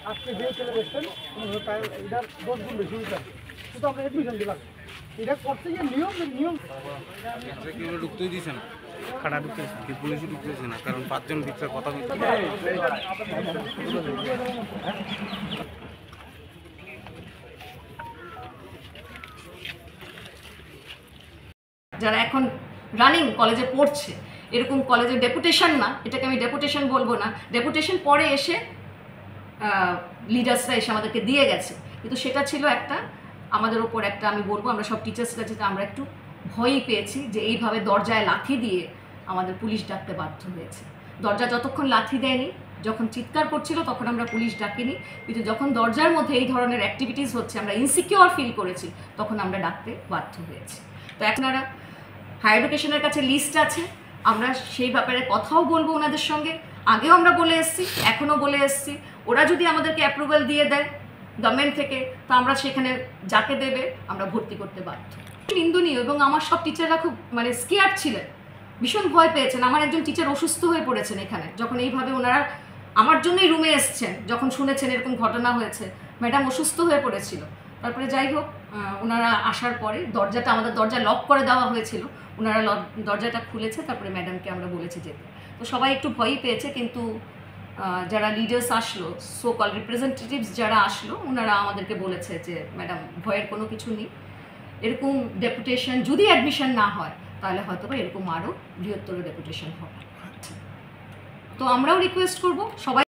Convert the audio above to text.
আজকে যে ছেলে দেখছেন এটার 10 গুণ বেশি হইতাম, কিন্তু আমরা এডমিশন দিলাম। এটা করতে গিয়ে নিয়ম কেউ ঢুকতেই দিছে না, খাড়া ঢুকতে কি পুলিশও ঢুকতেছে না, কারণ 5 জন ভিতরে কথা বলতে। যারা এখন রানিং কলেজে পড়ছে, এরকম কলেজের ডেপুটেশন না, এটাকে আমি ডেপুটেশন বলবো না, ডেপুটেশন পরে এসে লিডার্সরা এসে আমাদেরকে দিয়ে গেছে, কিন্তু সেটা ছিল একটা আমাদের ওপর একটা, আমি বলবো আমরা সব টিচার্সরা যেটা আমরা একটু ভয়ই পেয়েছি যে এইভাবে দরজায় লাথি দিয়ে আমাদের পুলিশ ডাকতে বাধ্য হয়েছে। দরজা যতক্ষণ লাথি দেয়নি, যখন চিৎকার করছিল তখন আমরা পুলিশ ডাকিনি, কিন্তু যখন দরজার মধ্যে এই ধরনের অ্যাক্টিভিটিস হচ্ছে আমরা ইনসিকিউর ফিল করেছি, তখন আমরা ডাকতে বাধ্য হয়েছি। তো এখন হায়ার এডুকেশনের কাছে লিস্ট আছে, আমরা সেই ব্যাপারে কথাও বলবো ওনাদের সঙ্গে, আগেও আমরা বলে এসেছি, এখনও বলে এসেছি। ওরা যদি আমাদেরকে অ্যাপ্রুভাল দিয়ে দেয় গভর্নমেন্ট থেকে, তো আমরা সেখানে যাকে দেবে আমরা ভর্তি করতে বাধ্য। নিন্দনীয়, এবং আমার সব টিচাররা খুব স্কেয়ার্ড ছিলেন, ভীষণ ভয় পেয়েছেন। আমার একজন টিচার অসুস্থ হয়ে পড়েছেন এখানে, যখন এইভাবে ওনারা আমার জন্যই রুমে এসছেন, যখন শুনেছেন এরকম ঘটনা হয়েছে, ম্যাডাম অসুস্থ হয়ে পড়েছিল। তারপরে যাই হোক, ওনারা আসার পরে আমাদের দরজা লক করে দেওয়া হয়েছিল, ওনারা দরজাটা খুলেছে, তারপরে ম্যাডামকে আমরা বলেছি যেতে। তো সবাই একটু ভয়ই পেয়েছে, কিন্তু যারা লিডার্স আসলো, সো কল রিপ্রেজেন্টেটিভস যারা আসলো, ওনারা আমাদেরকে বলেছে যে ম্যাডাম ভয়ের কোনো কিছু নেই, এরকম ডেপুটেশন যদি অ্যাডমিশন না হয় তাহলে হয়তো বা এরকম আরও বৃহত্তর ডেপুটেশন হবে। তো আমরাও রিকোয়েস্ট করব সবাই